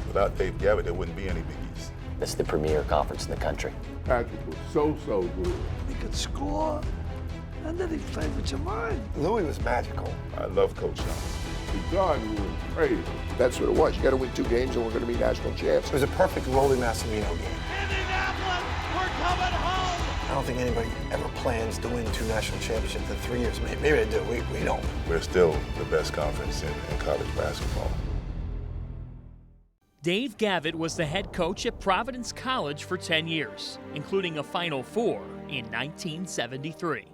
Without Dave Gavitt, there wouldn't be any Big East. It's the premier conference in the country. Patrick was so good. He could score, and then he played with your mind. Louis was magical. I love Coach Johnson. The garden was crazy. That's what it was. You got to win 2 games and we're going to be national champs. It was a perfect Rolly Massimino game. Indianapolis, we're coming home! I don't think anybody ever plans to win 2 national championships in 3 years. Maybe they do. We don't. We're still the best conference in college basketball. Dave Gavitt was the head coach at Providence College for 10 years, including a Final Four in 1973.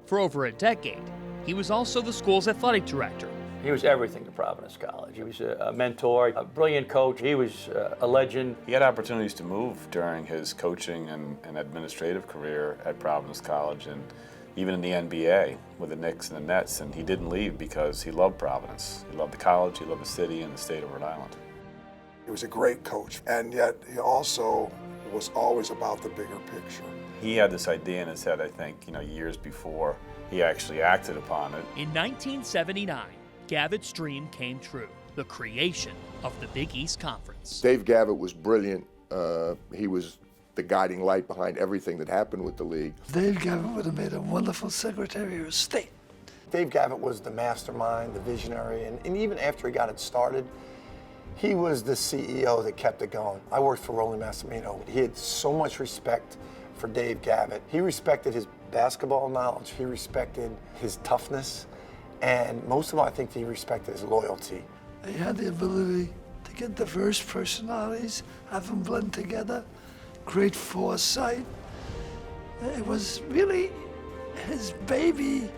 For over a decade, he was also the school's athletic director. He was everything to Providence College. He was a mentor, a brilliant coach. He was a legend. He had opportunities to move during his coaching and administrative career at Providence College and even in the NBA with the Knicks and the Nets, and he didn't leave because he loved Providence. He loved the college, he loved the city and the state of Rhode Island. He was a great coach, and yet he also was always about the bigger picture. He had this idea in his head, I think, years before he actually acted upon it. In 1979, Gavitt's dream came true, the creation of the Big East Conference. Dave Gavitt was brilliant. He was the guiding light behind everything that happened with the league. Dave Gavitt would have made a wonderful Secretary of State. Dave Gavitt was the mastermind, the visionary, and even after he got it started, he was the CEO that kept it going. I worked for Rolly Massimino. He had so much respect for Dave Gavitt. He respected his basketball knowledge. He respected his toughness. And most of all, I think he respected his loyalty. He had the ability to get diverse personalities, have them blend together, great foresight. It was really his baby.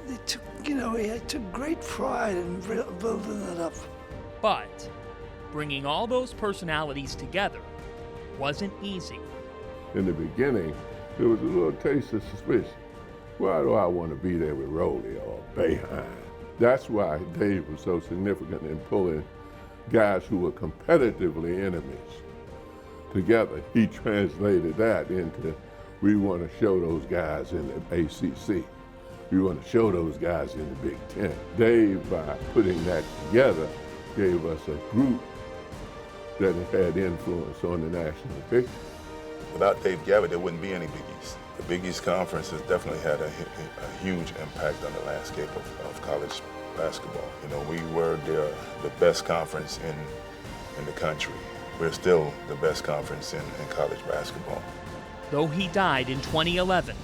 He took great pride in building it up. But bringing all those personalities together wasn't easy. In the beginning, there was a little taste of suspicion. Why do I want to be there with Rolly or Boeheim? That's why Dave was so significant in pulling guys who were competitively enemies together. He translated that into, we want to show those guys in the ACC. We want to show those guys in the Big Ten. Dave, by putting that together, gave us a group that had influence on the national picture. Without Dave Gavitt, there wouldn't be any Big East. The Big East Conference has definitely had a huge impact on the landscape of college basketball. We were the best conference in the country. We're still the best conference in college basketball. Though he died in 2011,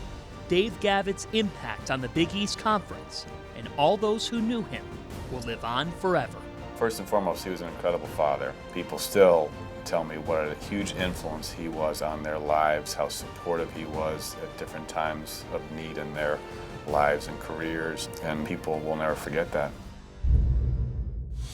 Dave Gavitt's impact on the Big East Conference and all those who knew him will live on forever. First and foremost, he was an incredible father. People still tell me what a huge influence he was on their lives, how supportive he was at different times of need in their lives and careers, and people will never forget that.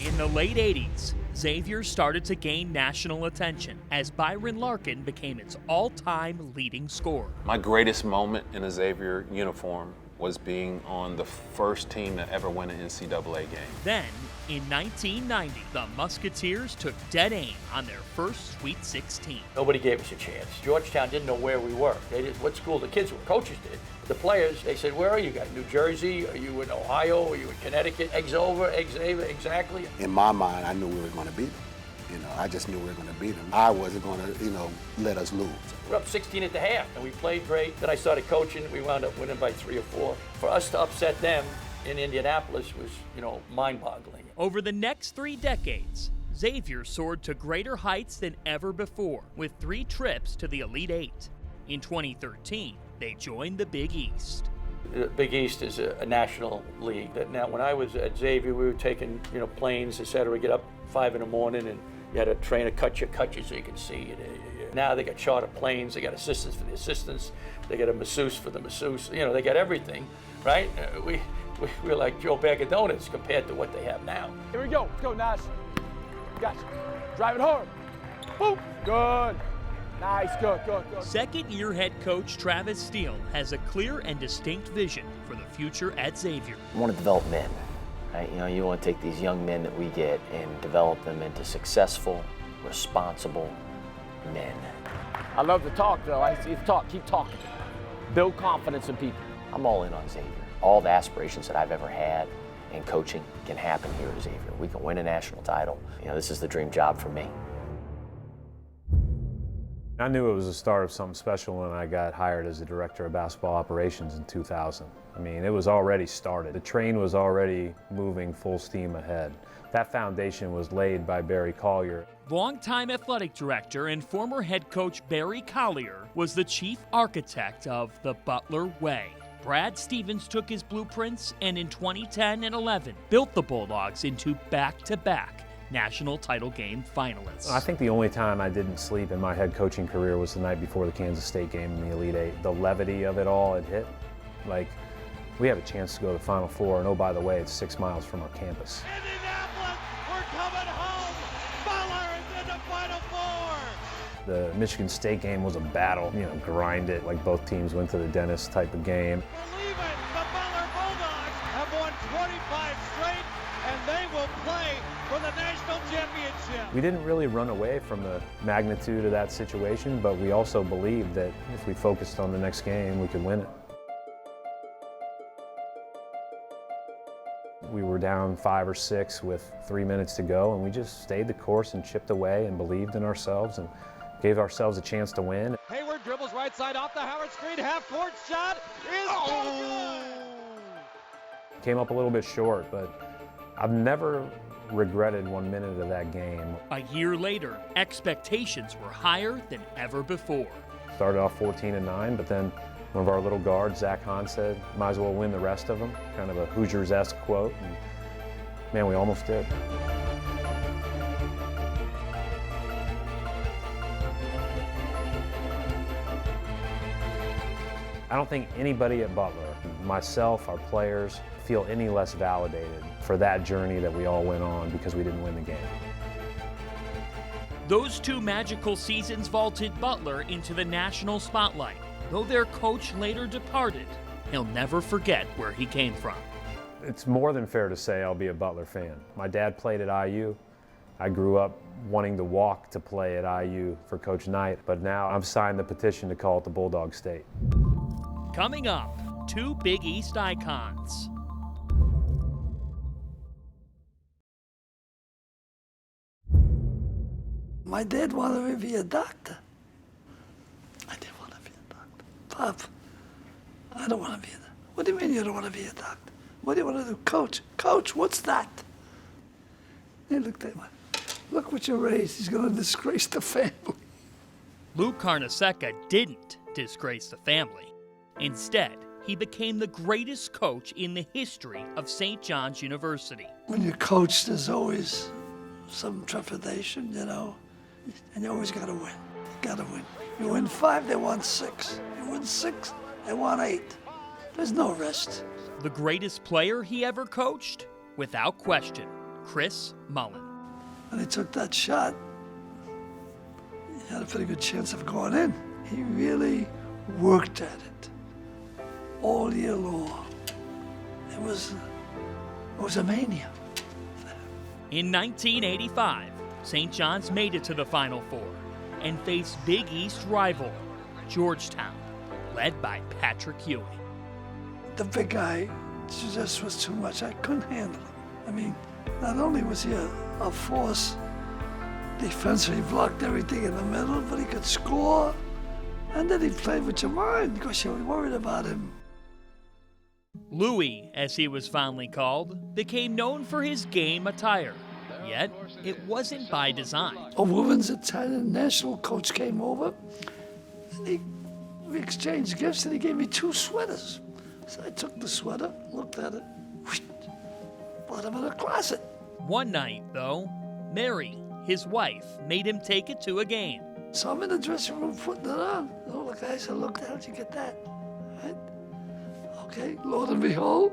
In the late 80s, Xavier started to gain national attention as Byron Larkin became its all-time leading scorer. My greatest moment in a Xavier uniform was being on the first team to ever win an NCAA game. Then, in 1990, the Musketeers took dead aim on their first Sweet 16. Nobody gave us a chance. Georgetown didn't know where we were. They didn't, what school the kids were. Coaches did. The players, they said, where are you guys? New Jersey? Are you in Ohio? Are you in Connecticut? Exover, Xavier, exactly. In my mind, I knew we were going to beat them. I just knew we were going to beat them. I wasn't going to, let us lose. We're up 16 at the half, and we played great. Then I started coaching. We wound up winning by 3 or 4. For us to upset them in Indianapolis was, mind-boggling. Over the next 3 decades, Xavier soared to greater heights than ever before, with 3 trips to the Elite Eight. In 2013, they joined the Big East. The Big East is a national league. Now, when I was at Xavier, we were taking, planes, et cetera, get up 5 in the morning, and you had a trainer cut you so you could see. Now they got charter planes, they got assistants for the assistants, they got a masseuse for the masseuse. They got everything, right? We're like Joe Bag of Donuts compared to what they have now. Here we go. Let's go, Nash. Gotcha. Drive it hard. Boom. Good. Nice. Good. Second-year head coach Travis Steele has a clear and distinct vision for the future at Xavier. I want to develop men. Right? You want to take these young men that we get and develop them into successful, responsible men. I love to talk, though. I see the talk. Keep talking. Build confidence in people. I'm all in on Xavier. All the aspirations that I've ever had and coaching can happen here at Xavier. We can win a national title. You know, this is the dream job for me. I knew it was the start of something special when I got hired as the director of basketball operations in 2000. I mean, it was already started. The train was already moving full steam ahead. That foundation was laid by Barry Collier. Longtime athletic director and former head coach Barry Collier was the chief architect of the Butler Way. Brad Stevens took his blueprints and in 2010 and 11 built the Bulldogs into back-to-back national title game finalists. I think the only time I didn't sleep in my head coaching career was the night before the Kansas State game in the Elite Eight. The levity of it all had hit. Like, we have a chance to go to the Final Four, and oh, by the way, it's 6 miles from our campus. Indianapolis, we're coming home. Butler is in the Final Four. The Michigan State game was a battle, you know, grind it, like both teams went to the dentist type of game. Believe it, the Butler Bulldogs have won 25 straight, and they will play for the national championship. We didn't really run away from the magnitude of that situation, but we also believed that if we focused on the next game, we could win it. We were down 5 or 6 with 3 minutes to go, and we just stayed the course and chipped away and believed in ourselves and gave ourselves a chance to win. Hayward dribbles right side off the Howard screen, half-court shot is good. Came up a little bit short, but I've never regretted 1 minute of that game. A year later, expectations were higher than ever before. Started off 14-9, but then one of our little guards, Zach Hahn, said, might as well win the rest of them. Kind of a Hoosiers-esque quote. And man, we almost did. I don't think anybody at Butler, myself, our players, feel any less validated for that journey that we all went on because we didn't win the game. Those 2 magical seasons vaulted Butler into the national spotlight. Though their coach later departed, he'll never forget where he came from. It's more than fair to say I'll be a Butler fan. My dad played at IU. I grew up wanting to walk to play at IU for Coach Knight, but now I've signed the petition to call it the Bulldog State. Coming up, 2 Big East icons. My dad wanted me to be a doctor. I didn't want to be a doctor. Pop, I don't want to be a doctor. What do you mean you don't want to be a doctor? What do you want to do? Coach, coach, what's that? He looked at me. Look what you raised. He's going to disgrace the family. Lou Carnesecca didn't disgrace the family. Instead, he became the greatest coach in the history of St. John's University. When you coach, there's always some trepidation, you know, and you always got to win. You got to win. You win 5, they won 6. You win 6, they won 8. There's no rest. The greatest player he ever coached? Without question, Chris Mullin. When he took that shot, he had a pretty good chance of going in. He really worked at it all year long. It was a mania. In 1985, St. John's made it to the Final Four and faced Big East rival Georgetown, led by Patrick Ewing. The big guy just was too much. I couldn't handle him. I mean, not only was he a force defensively, he blocked everything in the middle, but he could score. And then he played with your mind because you were worried about him. Louis, as he was fondly called, became known for his game attire. Yet, it wasn't by design. A women's Italian national coach came over, and we exchanged gifts, and he gave me 2 sweaters. So I took the sweater, looked at it, whoosh, put him in a closet. One night, though, Mary, his wife, made him take it to a game. So I'm in the dressing room putting it on. All the guys said, look, how'd you get that? Right? Okay, lo and behold,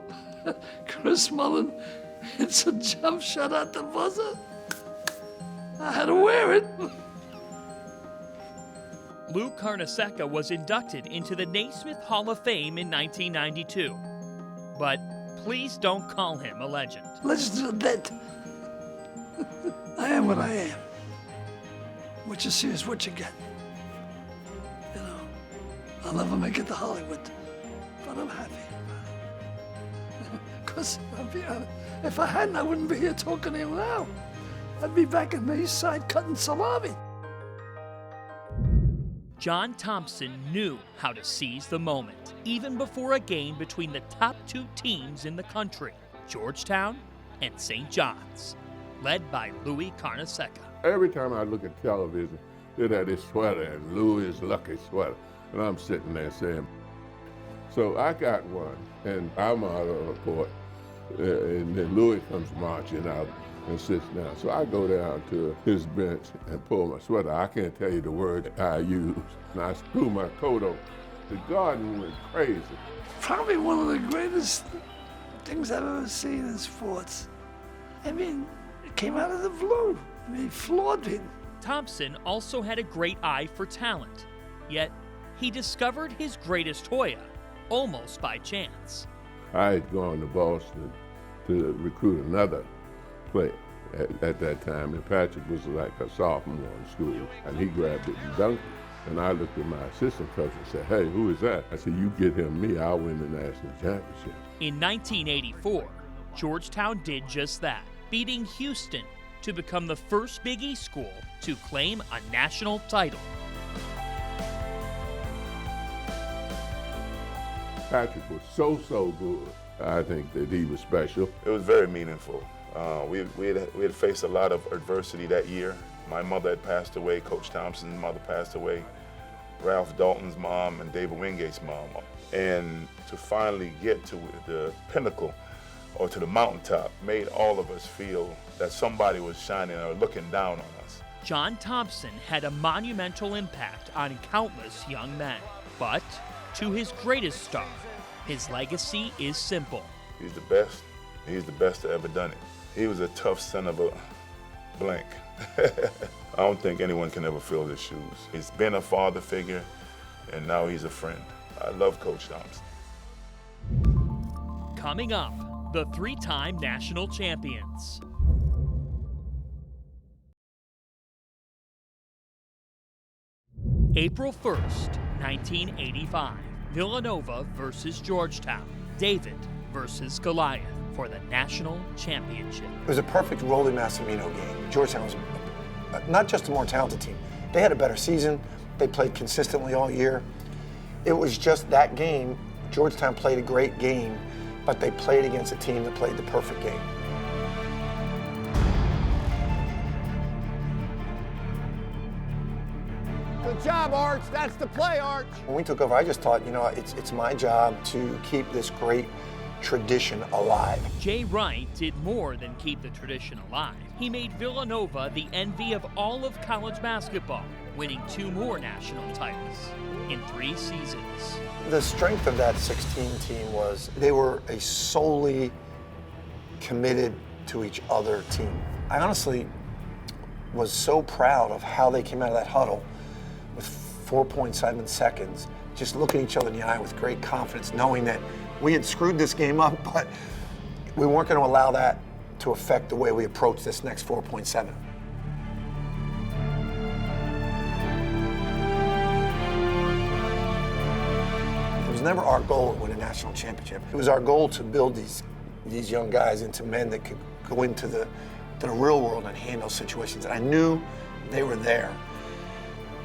Chris Mullin hits a jump shot at the buzzer. I had to wear it. Lou Carnesecca was inducted into the Naismith Hall of Fame in 1992. But please don't call him a legend. Legends are dead. I am what I am. What you see is what you get. You know, I'll never make it to Hollywood, but I'm happy. Because I'll be honest, If I hadn't, I wouldn't be here talking to you now. I'd be back in the east side cutting salami. John Thompson knew how to seize the moment, even before a game between the top two teams in the country, Georgetown and St. John's, led by Louis Carnesecca. Every time I look at television, it had this sweater and Louis' lucky sweater. And I'm sitting there saying, so I got one, and I'm out of the court, and then Louis comes marching out and sits down. So I go down to his bench and pull my sweater. I can't tell you the word I used. And I screw my coat over. The garden went crazy. Probably one of the greatest things I've ever seen in sports. I mean, it came out of the blue. I mean, floored me. Thompson also had a great eye for talent, yet he discovered his greatest Hoya almost by chance. I had gone to Boston to recruit another player at that time, and Patrick was like a sophomore in school, and he grabbed it and dunked it. And I looked at my assistant coach and said, hey, who is that? I said, you get him me, I'll win the national championship. In 1984, Georgetown did just that, beating Houston to become the first Big East school to claim a national title. Patrick was so good. I think that he was special. It was very meaningful. We had faced a lot of adversity that year. My mother had passed away, Coach Thompson's mother passed away, Ralph Dalton's mom, and David Wingate's mom. And to finally get to the pinnacle or to the mountaintop made all of us feel that somebody was shining or looking down on us. John Thompson had a monumental impact on countless young men, but to his greatest star, his legacy is simple. He's the best. He's the best to ever done it. He was a tough son of a blank. I don't think anyone can ever fill his shoes. He's been a father figure, and now he's a friend. I love Coach Thompson. Coming up, the three-time national champions. April 1st, 1985, Villanova versus Georgetown, David versus Goliath for the national championship. It was a perfect Rolly Massimino game. Georgetown was not just a more talented team. They had a better season. They played consistently all year. It was just that game. Georgetown played a great game, but they played against a team that played the perfect game. Good job, Arch. That's the play, Arch. When we took over, I just thought, you know, it's my job to keep this great tradition alive. Jay Wright did more than keep the tradition alive. He made Villanova the envy of all of college basketball, winning 2 more national titles in 3 seasons. The strength of that 16 team was they were a solely committed to each other team. I honestly was so proud of how they came out of that huddle with 4.7 seconds, just looking each other in the eye with great confidence, knowing that we had screwed this game up, but we weren't going to allow that to affect the way we approach this next 4.7. It was never our goal to win a national championship. It was our goal to build these young guys into men that could go into the real world and handle situations. And I knew they were there.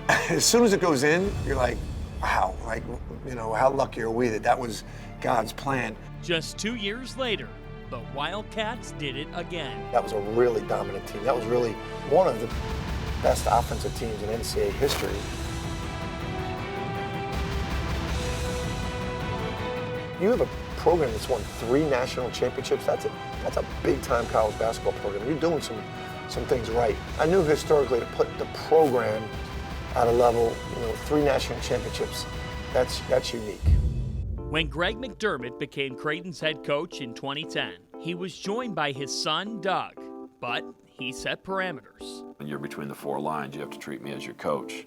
As soon as it goes in, you're like, wow, like, you know, how lucky are we that was God's plan. Just 2 years later, the Wildcats did it again. That was a really dominant team. That was really one of the best offensive teams in NCAA history. You have a program that's won 3 national championships. That's a big-time college basketball program. You're doing some things right. I knew historically to put the program at a level, you know, 3 national championships, that's unique. When Greg McDermott became Creighton's head coach in 2010, he was joined by his son, Doug, but he set parameters. When you're between the 4 lines, you have to treat me as your coach,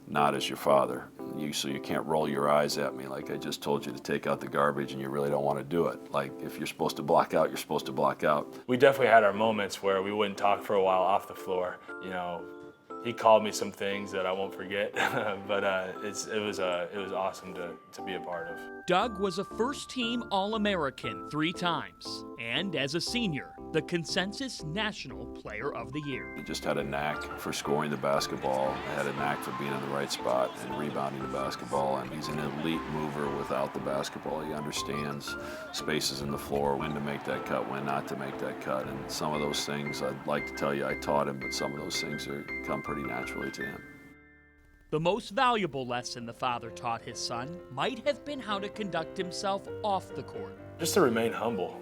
not as your father. So you can't roll your eyes at me like I just told you to take out the garbage and you really don't want to do it. Like, if you're supposed to block out, you're supposed to block out. We definitely had our moments where we wouldn't talk for a while off the floor. You know, He called me some things that I won't forget, but it was awesome to be a part of. Doug was a first-team All-American 3 times, and as a senior, the consensus National Player of the Year. He just had a knack for scoring the basketball, had a knack for being in the right spot and rebounding the basketball, and he's an elite mover without the basketball. He understands spaces in the floor, when to make that cut, when not to make that cut, and some of those things I'd like to tell you I taught him, but some of those things come pretty naturally to him. The most valuable lesson the father taught his son might have been how to conduct himself off the court. Just to remain humble.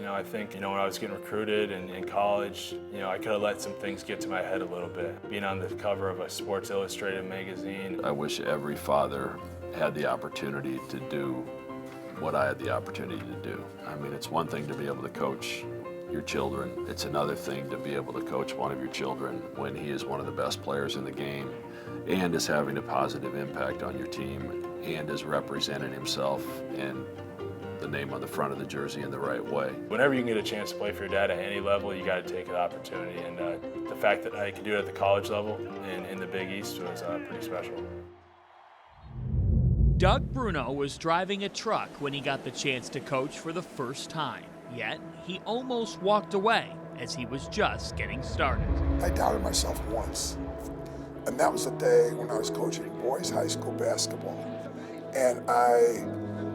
I think, when I was getting recruited in college, I could have let some things get to my head a little bit. Being on the cover of a Sports Illustrated magazine. I wish every father had the opportunity to do what I had the opportunity to do. I mean, it's one thing to be able to coach your children. It's another thing to be able to coach one of your children when he is one of the best players in the game and is having a positive impact on your team and is representing himself and the name on the front of the jersey in the right way. Whenever you can get a chance to play for your dad at any level, you got to take the opportunity. And the fact that I could do it at the college level in the Big East was pretty special. Doug Bruno was driving a truck when he got the chance to coach for the first time. Yet, he almost walked away as he was just getting started. I doubted myself once. And that was the day when I was coaching boys high school basketball. And I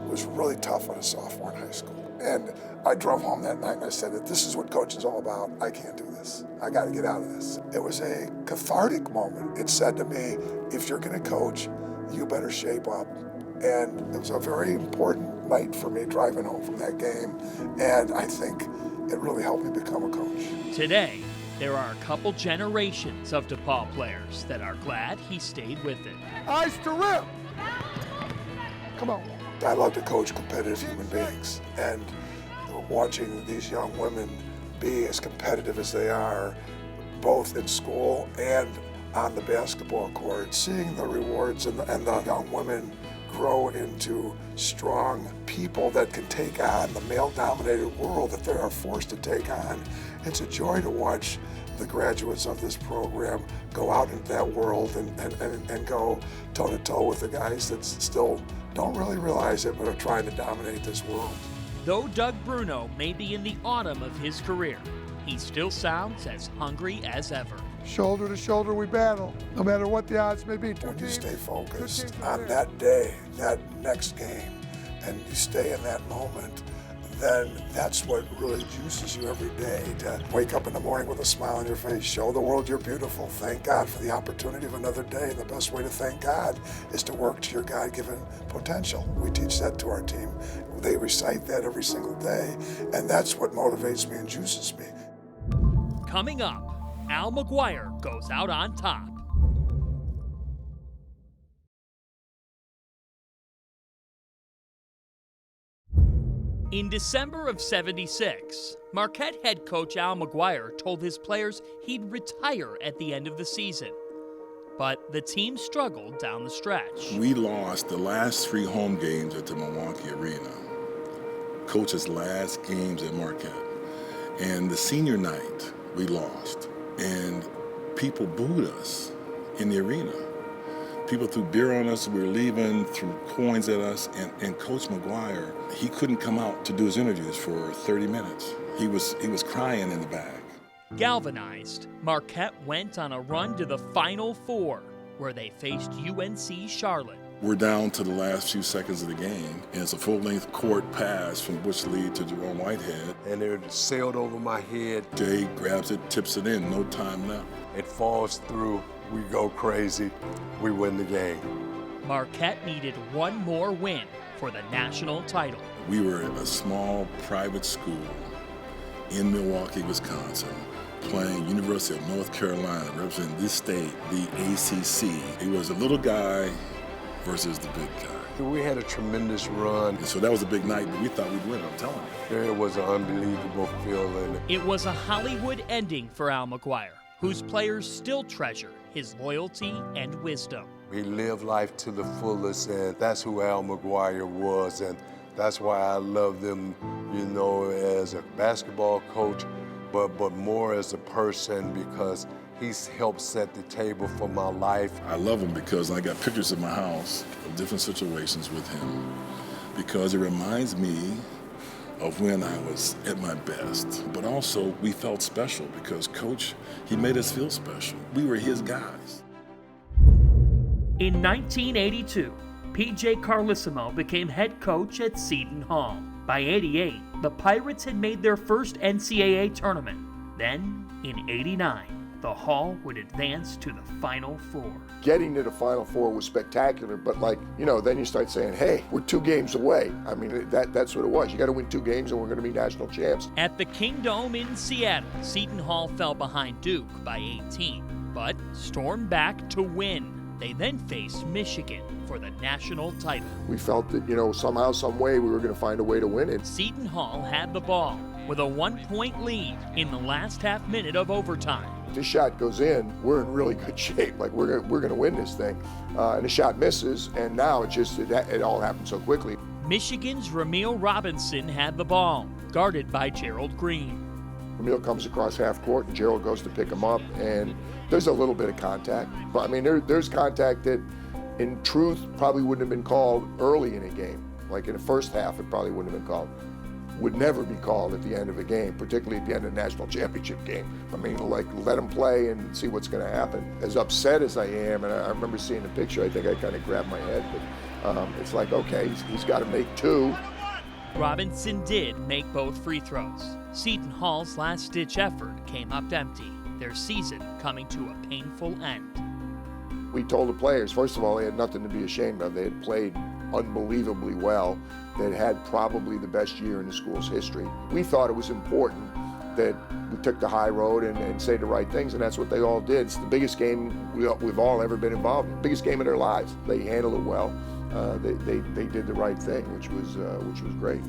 was really tough on a sophomore in high school. And I drove home that night and I said that this is what coaching is all about. I can't do this. I got to get out of this. It was a cathartic moment. It said to me, if you're going to coach, you better shape up. And it was a very important night for me driving home from that game. And I think it really helped me become a coach. Today, there are a couple generations of DePaul players that are glad he stayed with it. Ice to rip! Come on. I love to coach competitive human beings. And watching these young women be as competitive as they are, both in school and on the basketball court, seeing the rewards and the young women grow into strong people that can take on the male-dominated world that they are forced to take on. It's a joy to watch the graduates of this program go out into that world and go toe-to-toe with the guys that still don't really realize it but are trying to dominate this world. Though Doug Bruno may be in the autumn of his career, he still sounds as hungry as ever. Shoulder to shoulder we battle, no matter what the odds may be. When you stay focused on that day, that next game, and you stay in that moment, then that's what really juices you every day to wake up in the morning with a smile on your face, show the world you're beautiful, thank God for the opportunity of another day. And the best way to thank God is to work to your God-given potential. We teach that to our team. They recite that every single day, and that's what motivates me and juices me. Coming up, Al McGuire goes out on top. In December of '76, Marquette head coach Al McGuire told his players he'd retire at the end of the season. But the team struggled down the stretch. We lost the last 3 home games at the Milwaukee Arena. Coach's last games at Marquette. And the senior night, we lost. And people booed us in the arena. People threw beer on us, we were leaving, threw coins at us, and Coach McGuire, he couldn't come out to do his interviews for 30 minutes. He was crying in the back. Galvanized, Marquette went on a run to the Final Four, where they faced UNC Charlotte. We're down to the last few seconds of the game, and it's a full-length court pass from Butch Lee to Jerome Whitehead. And it sailed over my head. Jay grabs it, tips it in, no time left. It falls through, we go crazy, we win the game. Marquette needed one more win for the national title. We were a small private school in Milwaukee, Wisconsin, playing University of North Carolina, representing this state, the ACC. He was a little guy versus the big guy. We had a tremendous run. And so that was a big night, but we thought we'd win, I'm telling you. It was an unbelievable feeling. It was a Hollywood ending for Al McGuire, whose players still treasure his loyalty and wisdom. He lived life to the fullest, and that's who Al McGuire was, and that's why I love him, you know, as a basketball coach, but more as a person, because He's helped set the table for my life. I love him because I got pictures in my house of different situations with him, because it reminds me of when I was at my best. But also, we felt special because Coach, he made us feel special. We were his guys. In 1982, P.J. Carlesimo became head coach at Seton Hall. By '88, the Pirates had made their first NCAA tournament. Then, in '89, the Hall would advance to the Final Four. Getting to the Final Four was spectacular, but then you start saying, hey, we're 2 games away. I mean, that's what it was. You got to win 2 games and we're going to be national champs. At the Kingdome in Seattle, Seton Hall fell behind Duke by 18, but stormed back to win. They then faced Michigan for the national title. We felt that, somehow, some way, we were going to find a way to win it. Seton Hall had the ball with a 1-point lead in the last half minute of overtime. If this shot goes in, we're in really good shape. We're going to win this thing. And the shot misses, and now it all happened so quickly. Michigan's Ramil Robinson had the ball, guarded by Gerald Green. Ramil comes across half court, and Gerald goes to pick him up, and there's a little bit of contact. But, there's contact that, in truth, probably wouldn't have been called early in a game. Like in the first half, it probably wouldn't have been called. Would never be called at the end of a game, particularly at the end of a national championship game. Let them play and see what's going to happen. As upset as I am, and I remember seeing the picture, I think I kind of grabbed my head, but it's like, okay, he's got to make 2. Robinson did make both free throws. Seton Hall's last-ditch effort came up empty, their season coming to a painful end. We told the players, first of all, they had nothing to be ashamed of. They had played unbelievably well. They had probably the best year in the school's history. We thought it was important that we took the high road and say the right things, and that's what they all did. It's the biggest game we've all ever been involved in, biggest game of their lives. They handled it well. They did the right thing, which was great.